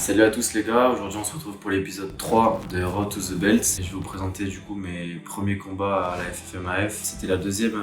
Salut à tous les gars, aujourd'hui on se retrouve pour l'épisode 3 de Road to the Belt et je vais vous présenter du coup mes premiers combats à la FFMAF. C'était la deuxième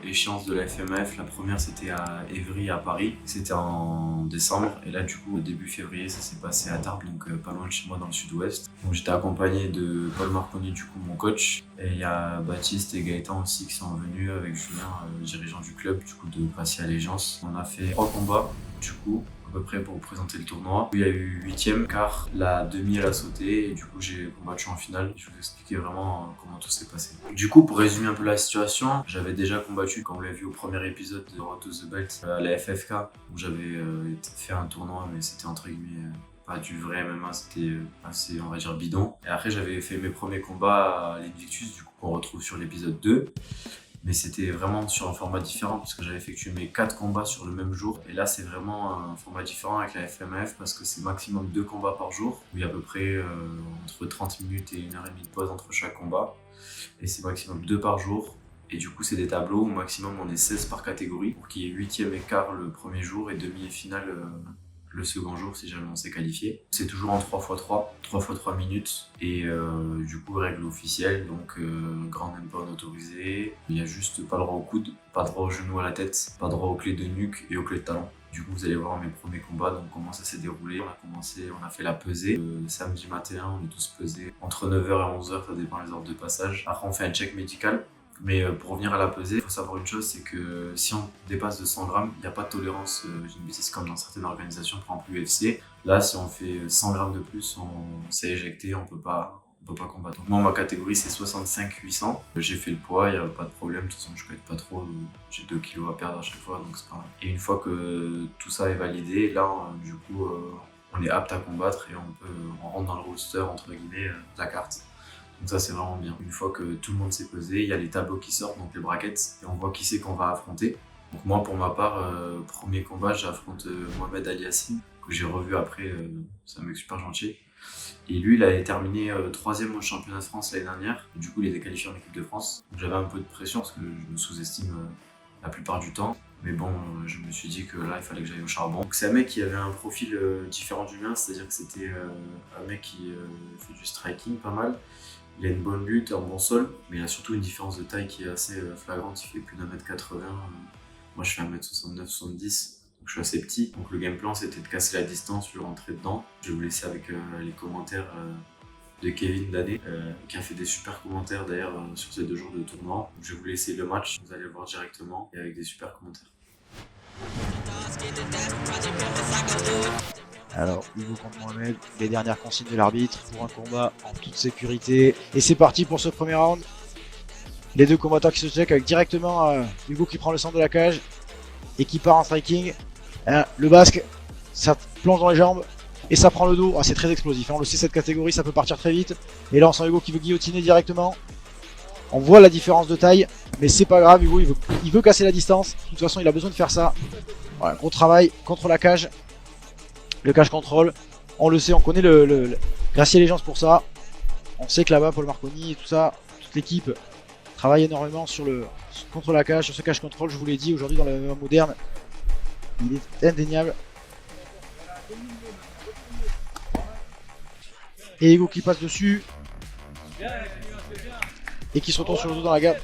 échéance de la FFMAF, la première c'était à Évry à Paris, c'était en décembre et là du coup au début février ça s'est passé à Tarbes, donc pas loin de chez moi dans le sud-ouest. Donc j'étais accompagné de Paul Marconi du coup mon coach et il y a Baptiste et Gaëtan aussi qui sont venus avec Julien, dirigeant du club du coup de Passy Allégeance. On a fait 3 combats du coup à peu près pour vous présenter le tournoi. Il y a eu 8e, quart, la demi elle a sauté et du coup j'ai combattu en finale. Je vais vous expliquer vraiment comment tout s'est passé. Du coup pour résumer un peu la situation, j'avais déjà combattu comme vous l'avez vu au premier épisode de Road to the Belt à la FFK où j'avais fait un tournoi mais c'était entre guillemets pas du vrai MMA, c'était assez on va dire bidon. Et après j'avais fait mes premiers combats à l'Invictus du coup qu'on retrouve sur l'épisode 2. Mais c'était vraiment sur un format différent parce que j'avais effectué mes 4 combats sur le même jour. Et là, c'est vraiment un format différent avec la FMAF parce que c'est maximum 2 combats par jour. Où il y a à peu près entre 30 minutes et 1h30 de pause entre chaque combat. Et c'est maximum 2 par jour. Et du coup, c'est des tableaux où maximum on est 16 par catégorie pour qu'il y ait 8e et quart le premier jour et demi et finale le second jour si jamais on s'est qualifié. C'est toujours en 3x3, 3x3 minutes et du coup règle officielle, donc grand endpoint autorisé, il y a juste pas le droit au coude, pas le droit au genou à la tête, pas le droit aux clés de nuque et aux clés de talon. Du coup vous allez voir mes premiers combats, donc comment ça s'est déroulé. On a fait la pesée, samedi matin on est tous pesés entre 9h et 11h, ça dépend des ordres de passage. Après on fait un check médical. Mais pour revenir à la pesée, il faut savoir une chose, c'est que si on dépasse de 100 grammes, il n'y a pas de tolérance, j'ai une bêtise comme dans certaines organisations, par exemple l'UFC. Là, si on fait 100 grammes de plus, on s'est éjecté, on peut pas combattre. Donc, moi, ma catégorie, c'est 65-800. J'ai fait le poids, il n'y a pas de problème, de toute façon, je ne pas trop, j'ai 2 kilos à perdre à chaque fois, donc c'est pas grave. Et une fois que tout ça est validé, là, du coup, on est apte à combattre et on rentre dans le roster, entre guillemets, de la carte. Donc ça c'est vraiment bien. Une fois que tout le monde s'est pesé, il y a les tableaux qui sortent, donc les brackets, et on voit qui c'est qu'on va affronter. Donc moi pour ma part, premier combat, j'affronte Mohamed Aliassine, que j'ai revu après, c'est un mec super gentil. Et lui il avait terminé 3e au championnat de France l'année dernière, du coup il était qualifié en équipe de France. Donc j'avais un peu de pression parce que je me sous-estime la plupart du temps. Mais bon, je me suis dit que là il fallait que j'aille au charbon. Donc c'est un mec qui avait un profil différent du mien, c'est-à-dire que c'était un mec qui fait du striking pas mal. Il a une bonne lutte, un bon sol, mais il a surtout une différence de taille qui est assez flagrante. Il fait plus d'1m80. Moi, je fais 1m69-70, donc je suis assez petit. Donc le game plan, c'était de casser la distance, lui rentrer dedans. Je vais vous laisser avec les commentaires de Kevin Danet, qui a fait des super commentaires d'ailleurs sur ces 2 jours de tournoi. Donc, je vais vous laisser le match, vous allez le voir directement, et avec des super commentaires. Alors, Hugo contre Mohamed, les dernières consignes de l'arbitre pour un combat en toute sécurité. Et c'est parti pour ce premier round. Les 2 combattants qui se checkent avec directement Hugo qui prend le centre de la cage et qui part en striking. Le basque, ça plonge dans les jambes et ça prend le dos. Ah, c'est très explosif. On le sait, cette catégorie, ça peut partir très vite. Et là, on sent Hugo qui veut guillotiner directement. On voit la différence de taille, mais c'est pas grave. Hugo, il veut casser la distance. De toute façon, il a besoin de faire ça. Voilà, gros travail contre la cage. Le cage control, on le sait, on connaît le Gracie Allégeance pour ça. On sait que là-bas, Paul Marconi et tout ça, toute l'équipe travaille énormément contre la cage, sur ce cage control. Je vous l'ai dit, aujourd'hui dans le MMA moderne, il est indéniable. Et Hugo qui passe dessus et qui se retrouve sur le dos dans la gamme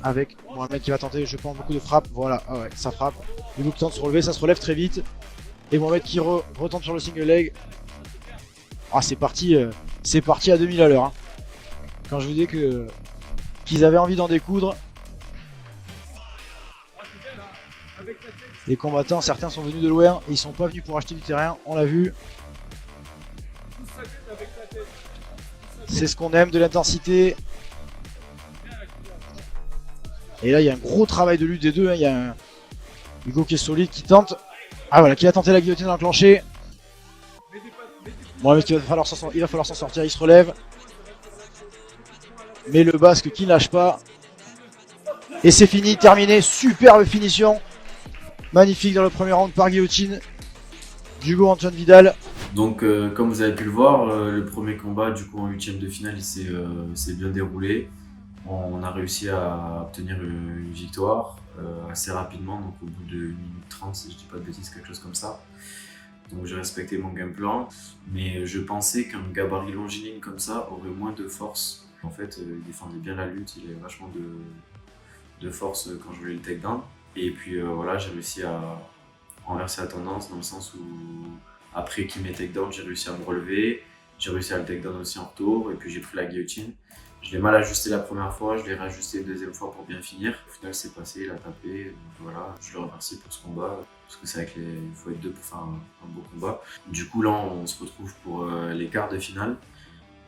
avec Mohamed qui va tenter, je pense, beaucoup de frappes. Voilà, ah ouais, ça frappe. Hugo qui tente de se relever, ça se relève très vite. Et Mohamed qui retombe sur le single leg. Ah, c'est parti à 2000 à l'heure. Hein. Quand je vous dis qu'ils avaient envie d'en découdre. Les combattants, certains sont venus de loin et ils sont pas venus pour acheter du terrain, on l'a vu. C'est ce qu'on aime, de l'intensité. Et là, il y a un gros travail de lutte des deux. Hein. Il y a un Hugo qui est solide, qui tente. Ah voilà, qui a tenté la guillotine enclenchée. Bon, il va falloir s'en sortir, il se relève. Mais le basque qui ne lâche pas. Et c'est fini, terminé, superbe finition. Magnifique dans le premier round par guillotine d'Hugo Antoine Vidal. Donc comme vous avez pu le voir, le premier combat du coup en 8e de finale il s'est bien déroulé. On a réussi à obtenir une victoire assez rapidement, donc au bout de 1 minute 30 si je dis pas de bêtises, quelque chose comme ça. Donc j'ai respecté mon game plan, mais je pensais qu'un gabarit longiligne comme ça aurait moins de force. En fait, il défendait bien la lutte, il avait vachement de force quand je voulais le takedown. Et puis voilà, j'ai réussi à renverser la tendance dans le sens où après qu'il m'ait takedown, j'ai réussi à me relever, j'ai réussi à le takedown aussi en retour, et puis j'ai pris la guillotine. Je l'ai mal ajusté la première fois, je l'ai réajusté une deuxième fois pour bien finir. Au final, c'est passé, il a tapé, donc voilà, je le remercie pour ce combat, parce que c'est vrai qu'il faut être deux pour faire un beau combat. Du coup, là, on se retrouve pour les quarts de finale.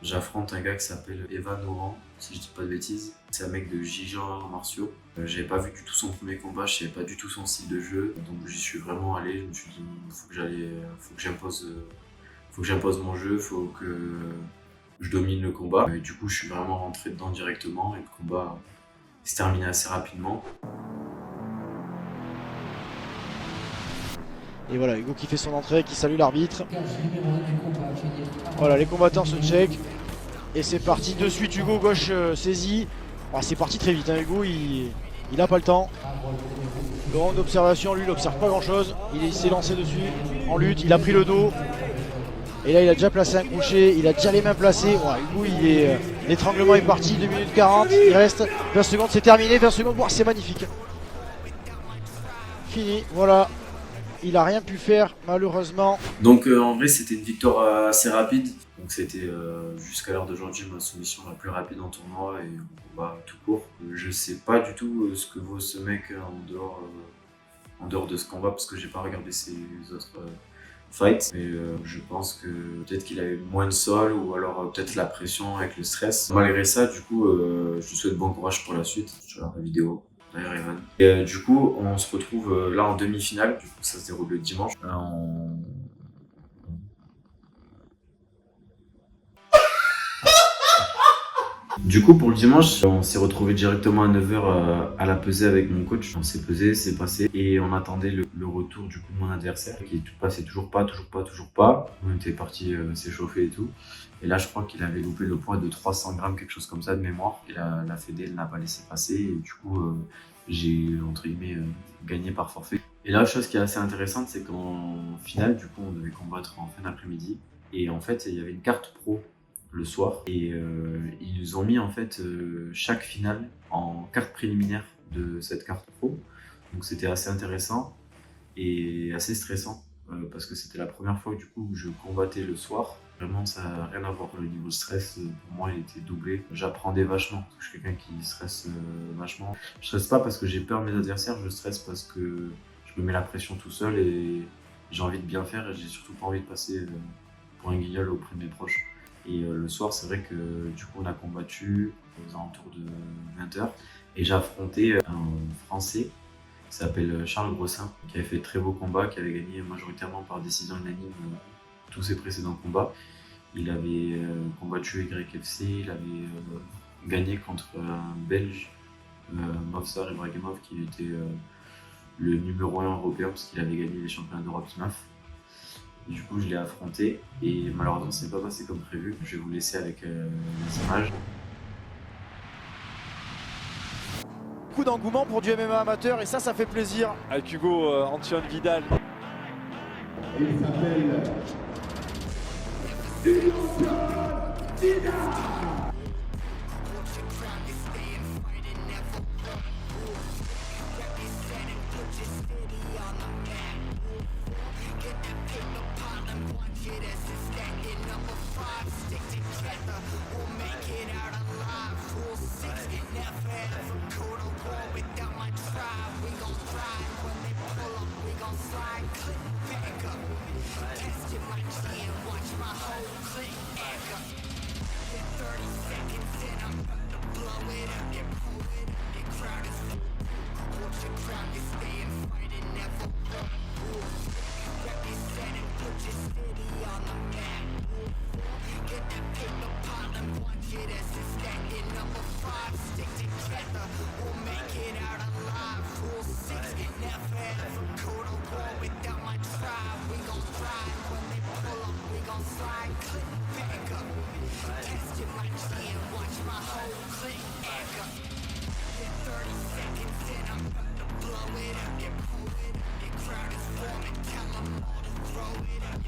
J'affronte un gars qui s'appelle Evan Oran, si je dis pas de bêtises. C'est un mec de Jiu-Jitsu arts martiaux. J'avais pas vu du tout son premier combat, je savais pas du tout son style de jeu, donc j'y suis vraiment allé. Je me suis dit, faut que j'impose mon jeu, faut que je domine le combat. Et du coup, je suis vraiment rentré dedans directement et le combat s'est terminé assez rapidement. Et voilà, Hugo qui fait son entrée, qui salue l'arbitre. Voilà, les combattants se checkent. Et c'est parti de suite, Hugo gauche saisi. Ah, c'est parti très vite, hein. Hugo il a pas le temps. Le round d'observation, lui il n'observe pas grand chose. Il s'est lancé dessus en lutte, il a pris le dos. Et là il a déjà placé un crochet, il a déjà les mains placées. Ouais, Hugo l'étranglement est parti, 2 minutes 40, il reste 20 secondes, c'est terminé, 20 secondes, wow, c'est magnifique. Fini, voilà. Il a rien pu faire malheureusement. Donc en vrai c'était une victoire assez rapide. Donc c'était jusqu'à l'heure d'aujourd'hui ma soumission la plus rapide en tournoi et en combat tout court. Je sais pas du tout ce que vaut ce mec en dehors de ce combat parce que j'ai pas regardé ses autres fights. Mais je pense que peut-être qu'il avait moins de sol ou alors peut-être la pression avec le stress. Malgré ça, du coup, je lui souhaite bon courage pour la suite. Je regarde la vidéo. D'ailleurs, Evan. Et du coup, on se retrouve là en demi-finale. Du coup, ça se déroule le dimanche. Du coup, pour le dimanche, on s'est retrouvé directement à 9h à la pesée avec mon coach. On s'est pesé, c'est passé. Et on attendait le retour du coup de mon adversaire qui passait toujours pas. On était parti s'échauffer et tout. Et là, je crois qu'il avait loupé le poids de 300 grammes, quelque chose comme ça de mémoire. Et la Fédé n'a pas laissé passer. Et du coup, j'ai, entre guillemets, gagné par forfait. Et là, la chose qui est assez intéressante, c'est qu'en finale, du coup, on devait combattre en fin d'après-midi. Et en fait, il y avait une carte pro le soir et ils ont mis en fait chaque finale en carte préliminaire de cette carte pro, donc c'était assez intéressant et assez stressant parce que c'était la première fois du coup où je combattais le soir. Vraiment ça n'a rien à voir, le niveau de stress pour moi il était doublé. J'apprenais vachement parce que je suis quelqu'un qui stresse vachement. Je stresse pas parce que j'ai peur de mes adversaires, je stresse parce que je me mets la pression tout seul et j'ai envie de bien faire et j'ai surtout pas envie de passer pour un guignol auprès de mes proches. Et le soir, c'est vrai que du coup, on a combattu aux alentours de 20h. Et j'ai affronté un Français qui s'appelle Charles Grossin, qui avait fait de très beaux combats, qui avait gagné majoritairement par décision unanime tous ses précédents combats. Il avait combattu YFC, il avait gagné contre un Belge, Movsar Ibrahimov, qui était le numéro 1 européen parce qu'il avait gagné les championnats d'Europe IMAF. Du coup, je l'ai affronté et malheureusement, c'est pas passé comme prévu. Je vais vous laisser avec les images. Beaucoup d'engouement pour du MMA amateur et ça fait plaisir. Avec Hugo Antion Vidal. Il s'appelle Hugo Vidal. Blow it up, get pull it up, your crowd is forming, tell them all to throw it up.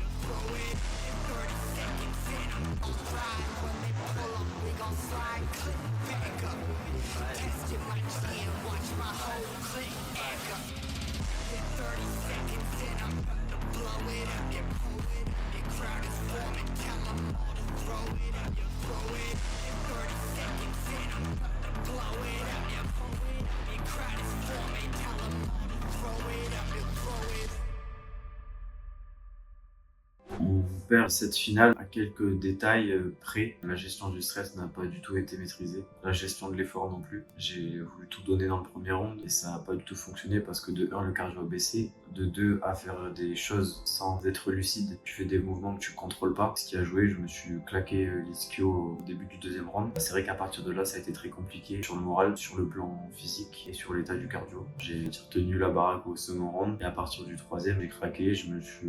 perds cette finale à quelques détails près. La gestion du stress n'a pas du tout été maîtrisée. La gestion de l'effort non plus. J'ai voulu tout donner dans le premier round et ça n'a pas du tout fonctionné parce que de 1, le cardio a baissé. De 2, à faire des choses sans être lucide. Tu fais des mouvements que tu contrôles pas. Ce qui a joué, je me suis claqué l'ischio au début du deuxième round. C'est vrai qu'à partir de là, ça a été très compliqué sur le moral, sur le plan physique et sur l'état du cardio. J'ai tenu la baraque au second round et à partir du troisième, j'ai craqué. Je me suis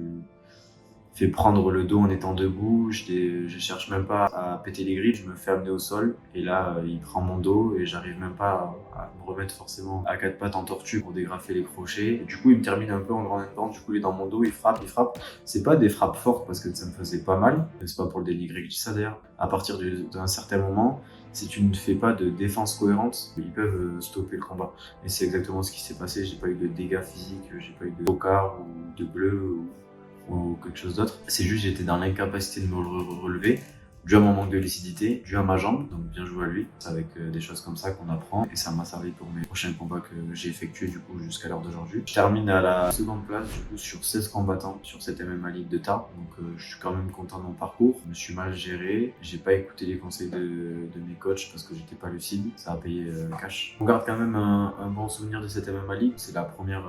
fait prendre le dos en étant debout, je cherche même pas à péter les grilles, je me fais amener au sol et là il prend mon dos et j'arrive même pas à me remettre forcément à quatre pattes en tortue pour dégrafer les crochets. Et du coup il me termine un peu en grande pente, du coup il est dans mon dos, il frappe. C'est pas des frappes fortes parce que ça me faisait pas mal, c'est pas pour le dénigrer que je dis ça d'ailleurs. À partir d'un certain moment, si tu ne fais pas de défense cohérente, ils peuvent stopper le combat. Et c'est exactement ce qui s'est passé, j'ai pas eu de dégâts physiques, j'ai pas eu de tocard ou de bleu ou quelque chose d'autre. C'est juste j'étais dans l'incapacité de me relever, dû à mon manque de lucidité, dû à ma jambe, donc bien joué à lui. C'est avec des choses comme ça qu'on apprend et ça m'a servi pour mes prochains combats que j'ai effectués du coup jusqu'à l'heure d'aujourd'hui. Je termine à la seconde place du coup sur 16 combattants sur cette MMA League de Tarbes, donc je suis quand même content de mon parcours. Je me suis mal géré, j'ai pas écouté les conseils de mes coachs parce que j'étais pas lucide, ça a payé cash. On garde quand même un bon souvenir de cette MMA League, c'est la première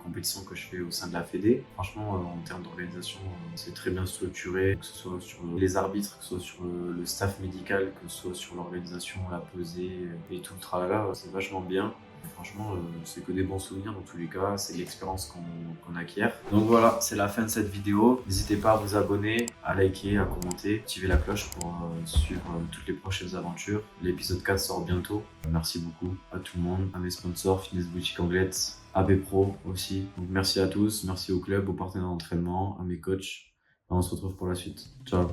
compétition que je fais au sein de la Fédé. Franchement en termes d'organisation c'est très bien structuré, que ce soit sur les arbitres, que ce soit sur le staff médical, que ce soit sur l'organisation, la pesée et tout le tralala, c'est vachement bien. Et franchement, c'est que des bons souvenirs dans tous les cas, c'est l'expérience qu'on acquiert. Donc voilà, c'est la fin de cette vidéo. N'hésitez pas à vous abonner, à liker, à commenter, activer la cloche pour suivre toutes les prochaines aventures. L'épisode 4 sort bientôt. Merci beaucoup à tout le monde, à mes sponsors, Fitness Boutique Anglette, AB Pro aussi. Donc merci à tous, merci au club, aux partenaires d'entraînement, à mes coachs. Et on se retrouve pour la suite. Ciao.